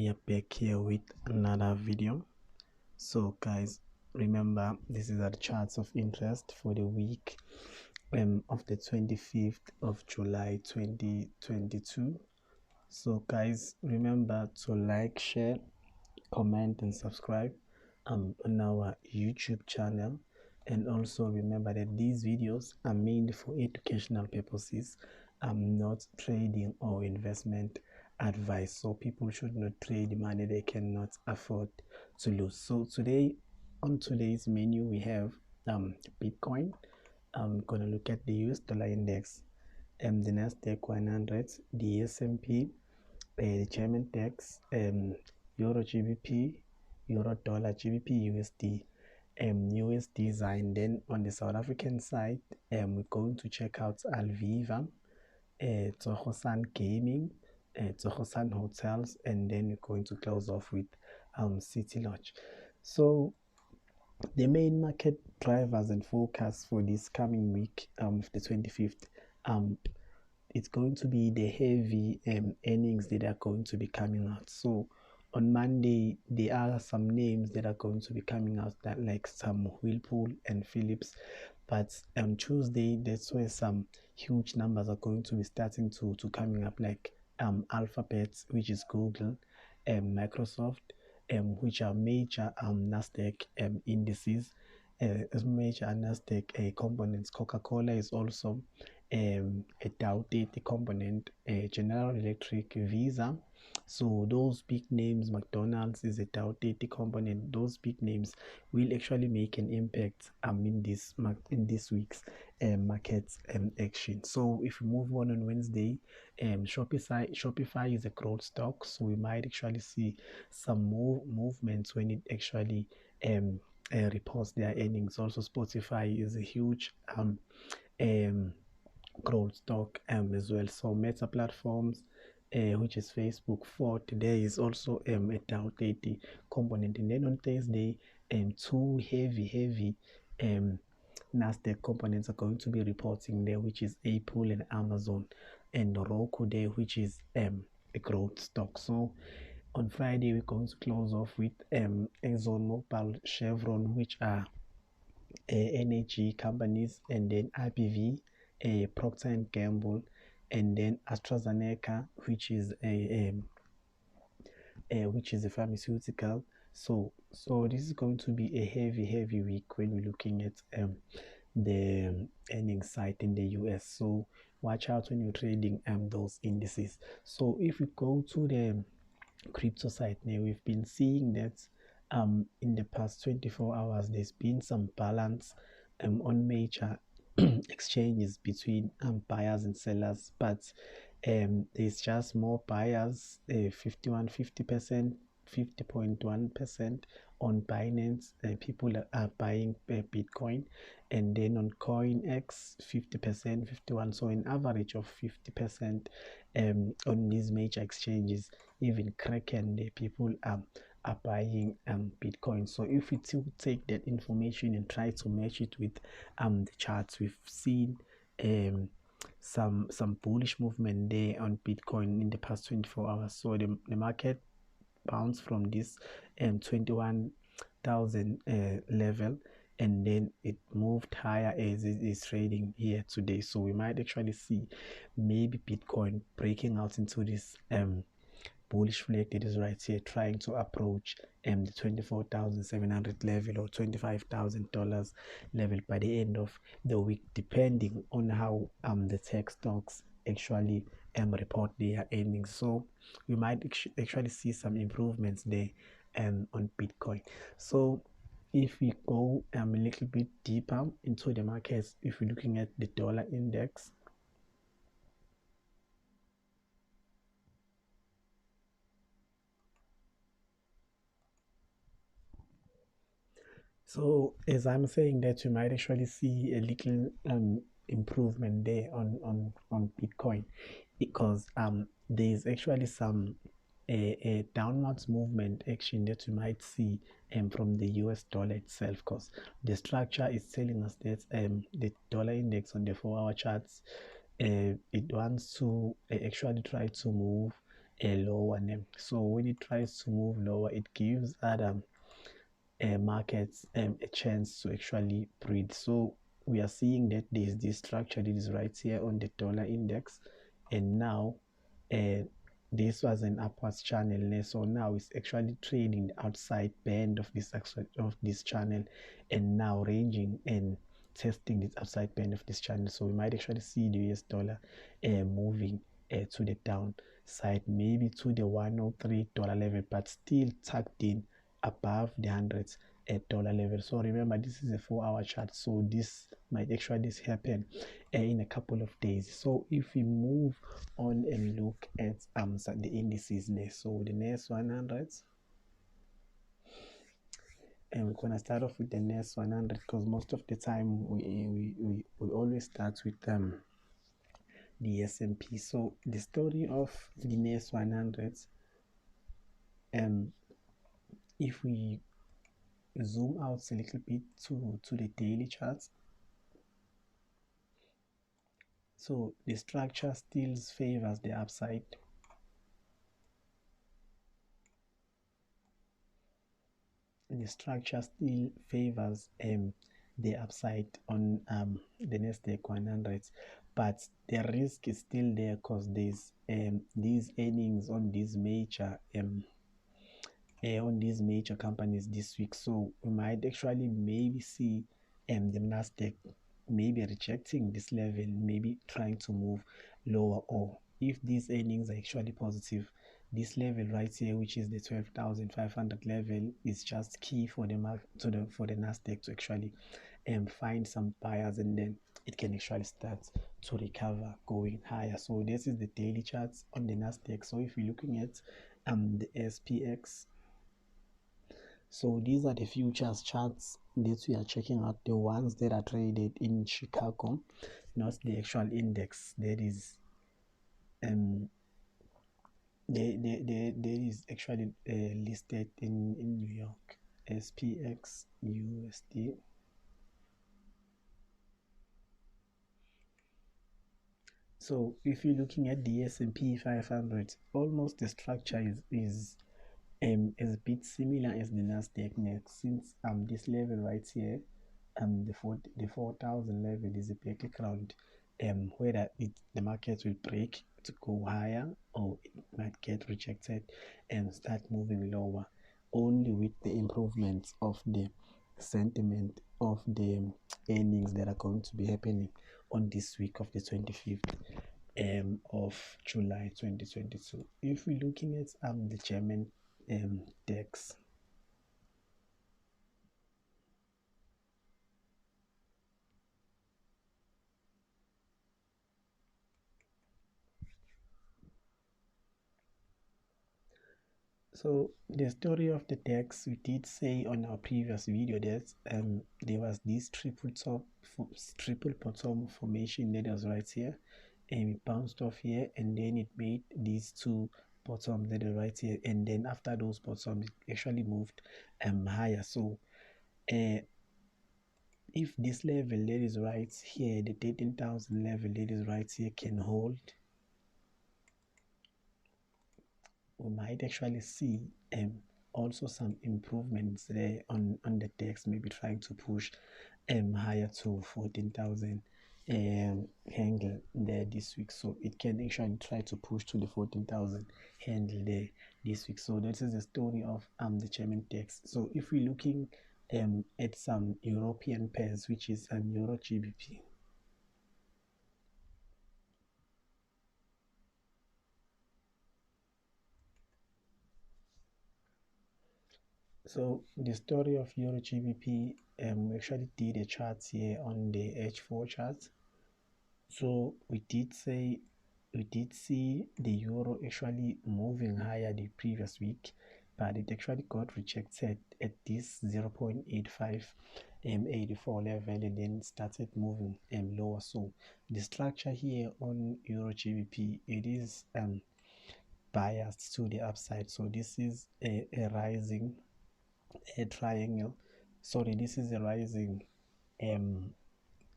We are back here with another video. So guys, remember this is the charts of interest for the week of the 25th of July 2022. So guys, remember to like, share, comment and subscribe on our YouTube channel. And also remember that these videos are made for educational purposes, not trading or investment advice. So people should not trade money they cannot afford to lose. So today, on today's menu, we have Bitcoin. I'm gonna look at the US dollar index, the Nasdaq 100, the S&P, the German DAX, EURGBP, Euro dollar, GBP USD, USDZAR. And then on the South African side, we're going to check out ALVIVA, TSOGO Gaming, TSOGO Hotels, and then we're going to close off with City Lodge. So the main market drivers and forecasts for this coming week, the 25th, it's going to be the heavy earnings that are going to be coming out. So on Monday, there are some names that are going to be coming out, that like some Whirlpool and Philips. But on Tuesday, that's where some huge numbers are going to be starting to coming up, like Alphabet, which is Google, Microsoft, which are major Nasdaq indices, major Nasdaq components. Coca-Cola is also a Dow 30 component, General Electric, Visa. So those big names, McDonald's is a Dow 30 component. Those big names will actually make an impact in this week's market action. So if we move on Wednesday, Shopify is a growth stock, so we might actually see some movements when it actually reports their earnings. Also Spotify is a huge growth stock as well. So Meta Platforms, which is Facebook, for today is also a Dow 30 component. And then on Thursday, two heavy Nasdaq components are going to be reporting there, which is Apple and Amazon, and Roku there, which is a growth stock. So on Friday, we're going to close off with ExxonMobil, Chevron, which are energy companies, and then IPV, Procter & Gamble, and then AstraZeneca, which is a pharmaceutical. So this is going to be a heavy week when we're looking at the earnings side in the US. So watch out when you're trading those indices. So if we go to the crypto side now, we've been seeing that in the past 24 hours there's been some balance on major exchanges between buyers and sellers, but there's just more buyers, 50.1% on Binance. People are buying Bitcoin, and then on CoinX 50%, 51%. So an average of 50% on these major exchanges. Even Kraken, the people are buying Bitcoin. So if we take that information and try to match it with the charts, we've seen some bullish movement there on Bitcoin in the past 24 hours. So the market bounced from this 21,000 level, and then it moved higher as it is trading here today. So we might actually see maybe Bitcoin breaking out into this bullish flag that is right here, trying to approach the 24,700 level or $25,000 level by the end of the week, depending on how the tech stocks actually report their earnings. So we might actually see some improvements there on Bitcoin. So if we go a little bit deeper into the markets, if we're looking at the dollar index, so as I'm saying that, you might actually see a little improvement there on Bitcoin, because there's actually some a downwards movement action that you might see from the US dollar itself, because the structure is telling us that the dollar index on the 4-hour charts, it wants to actually try to move a lower name. So when it tries to move lower, it gives other markets a chance to actually breathe. So we are seeing that there is this structure that is right here on the dollar index, and now this was an upwards channel, so now it's actually trading the outside band of this channel, and now ranging and testing this outside band of this channel. So we might actually see the US dollar moving to the downside, maybe to the $103 level, but still tucked in above the hundreds at dollar level. So remember, this is a 4-hour chart, so this might actually happen in a couple of days. So if we move on and look at the indices next, so the next 100, and we're gonna start off with the next 100 because most of the time we always start with the S&P. So the story of the next 100, if we zoom out a little bit to the daily charts, so the structure still favors the upside. The structure still favors the upside on the Nasdaq 100, but the risk is still there because there's these earnings on these major companies this week. So we might actually maybe see the Nasdaq maybe rejecting this level, maybe trying to move lower, or if these earnings are actually positive, this level right here, which is the 12,500 level, is just key for the for the Nasdaq to actually find some buyers, and then it can actually start to recover going higher. So this is the daily charts on the Nasdaq. So if we're looking at the SPX, so these are the futures charts that we are checking out, the ones that are traded in Chicago, not the actual index that is that is actually listed in New York. SPX USD. So if you're looking at the S&P 500, almost the structure is a bit similar as the Nasdaq next, since this level right here, the 4,000 level is a background, whether the market will break to go higher or it might get rejected and start moving lower, only with the improvements of the sentiment of the earnings that are going to be happening on this week of the 25th of July 2022. If we're looking at the German DAX, so the story of the DAX, we did say on our previous video that there was this triple bottom formation that was right here, and it bounced off here, and then it made these two bottoms that are right here, and then after those bottoms it actually moved higher. So if this level that is right here, the 13,000 level that is right here, can hold, we might actually see also some improvements there on the DAX, maybe trying to push higher to 14,000 handle there this week. So it can actually try to push to the 14,000 handle there this week. So that is the story of the German DAX. So if we're looking at some European pairs, which is EURGBP. So the story of EURGBP, we actually did a chart here on the H4 chart. So we did see the euro actually moving higher the previous week, but it actually got rejected at this 0.8584 level, and then started moving lower. So the structure here on EURGBP, it is biased to the upside. So this is a rising triangle. Sorry, this is a rising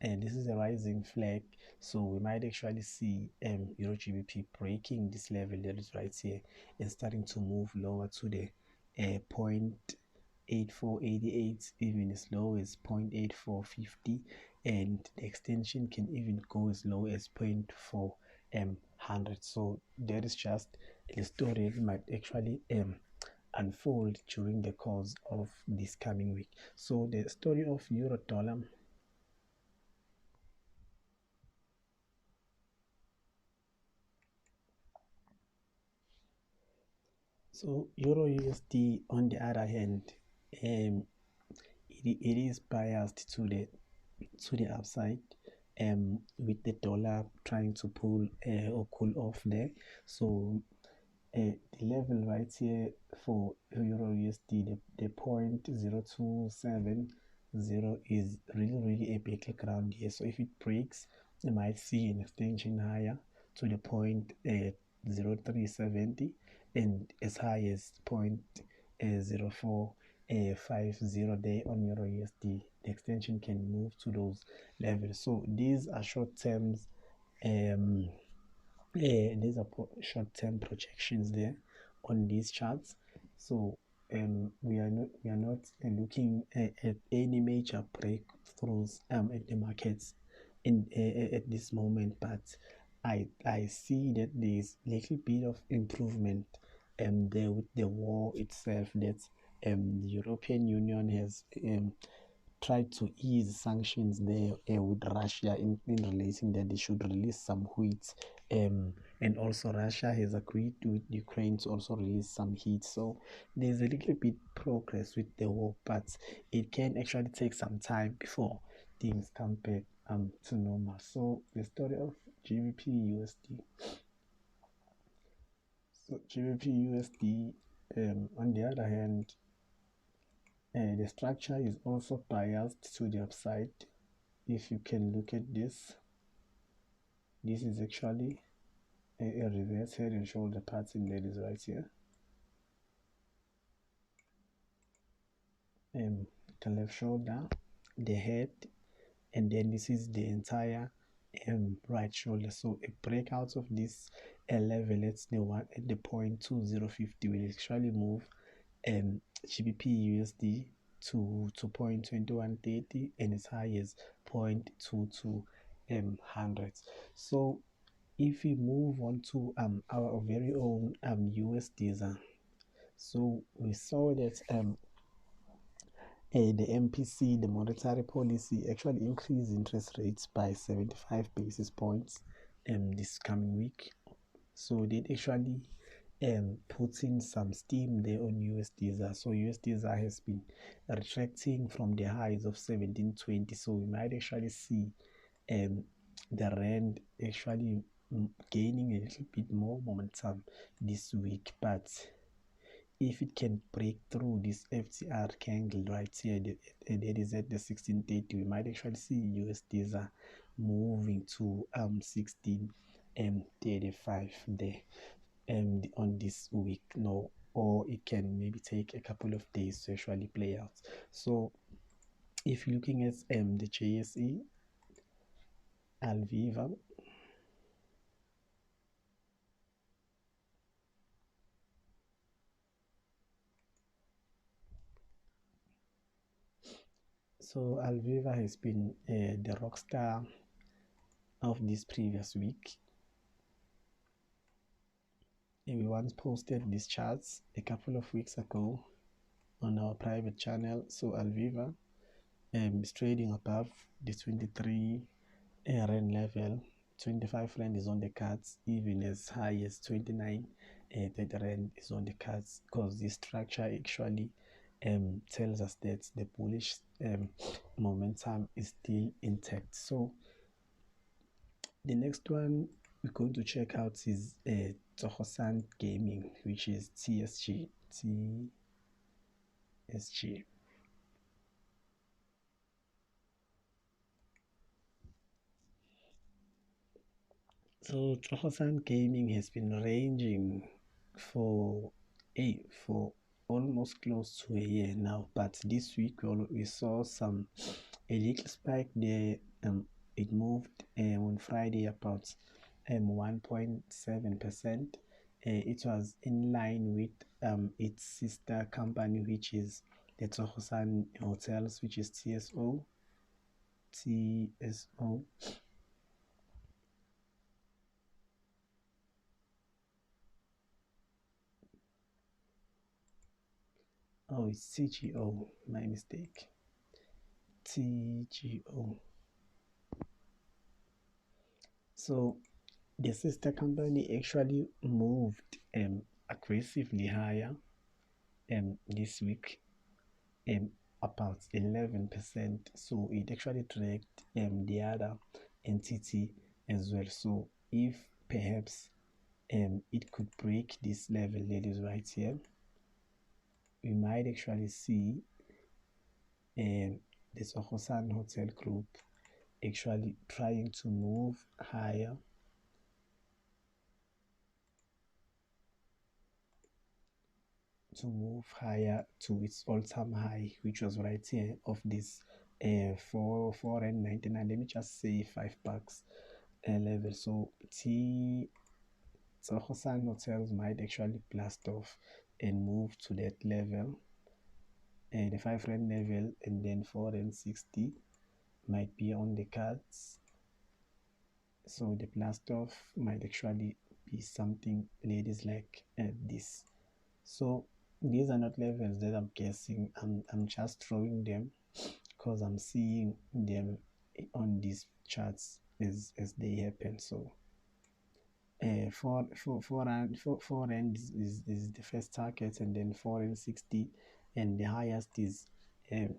and this is a rising flag, so we might actually see EURGBP breaking this level that is right here and starting to move lower to the 0.8488, even as low as 0.8450, and the extension can even go as low as 0.400. So that is just the story that might actually unfold during the course of this coming week. So the story of euro dollar. So euro USD on the other hand, it is biased to the upside, with the dollar trying to pull or cool off there. So the level right here for euro USD, the 0.0270 is really a battleground here. So if it breaks, you might see an extension higher to the 0.0370 and as high as 0.0450 there on euro USD. The extension can move to those levels. So these are short terms. These are short-term projections there on these charts. So we are not looking at any major breakthroughs at the markets in at this moment, but I see that there's little bit of improvement there with the war itself, that the European Union has tried to ease sanctions there with Russia in relating that they should release some wheat, and also Russia has agreed with Ukraine to also release some heat. So there's a little bit progress with the war, but it can actually take some time before things come back to normal. So the story of GBPUSD. So GBPUSD, on the other hand, the structure is also biased to the upside. If you can look at this is actually a reverse head and shoulder pattern that is right here. The left shoulder, the head, and then this is the entire right shoulder. So a breakout of this level at the 0.2050 will actually move GBPUSD to 0.2130 and as high as 0.22 hundreds. So if we move on to our very own USDZAR, so we saw that the MPC, the monetary policy, actually increased interest rates by 75 basis points this coming week. So they actually put in some steam there on USDZAR. So USDZAR has been retracting from the highs of 1720. So we might actually see the rand actually gaining a little bit more momentum this week. But if it can break through this FTR candle right here, that is at the 1630, we might actually see USDZAR moving to 1635 there on this week. No, or it can maybe take a couple of days to actually play out. So if you're looking at the JSE, ALVIVA, so ALVIVA has been the rock star of this previous week. We once posted these charts a couple of weeks ago on our private channel. So ALVIVA is trading above the 23 rand level. 25 rand is on the cards, even as high as 29 30 rand is on the cards, because this structure actually tells us that the bullish momentum is still intact. So the next one we're going to check out is TSOGO Gaming, which is TSG. So TSOGO Gaming has been ranging for almost close to a year now, but this week we saw some a little spike there. It moved on Friday about 1.7%. It was in line with its sister company, which is the TSOGO Hotels, which is TSO. Oh, it's CGO, my mistake. TGO. So the sister company actually moved aggressively higher this week, about 11%. So it actually dragged the other entity as well. So if perhaps it could break this level that is right here, we might actually see the TSOGO Hotel Group actually trying to move higher to its all-time high, which was right here of this 4.99. Let me just say $5 level. So TSOGO hotels might actually blast off and move to that level, the 5 rand level, and then 4.60 might be on the cards. So the blast off might actually be something that is like this. So these are not levels that I'm guessing. I'm just drawing them because I'm seeing them on these charts as they happen. So 4 rand is the first target, and then 4.60, and the highest is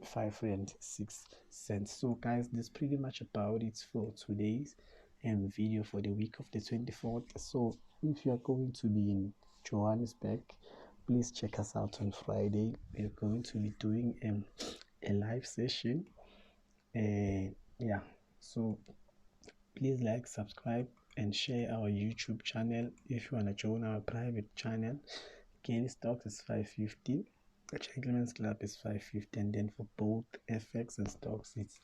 5 rand 6 cents. So guys, that's pretty much about it for today's video for the week of the 24th. So if you are going to be in Johannesburg, please check us out on Friday. We're going to be doing a live session. Yeah, so please like, subscribe, and share our YouTube channel. If you want to join our private channel, Gain Stocks is 550, the Gentleman's Club is 550, and then for both FX and stocks it's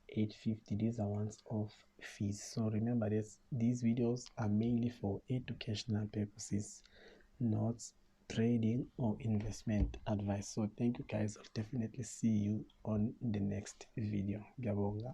850. These are once-off fees. So remember this, these videos are mainly for educational purposes, not trading or investment advice. So thank you guys. I'll definitely see you on the next video. Gabonga.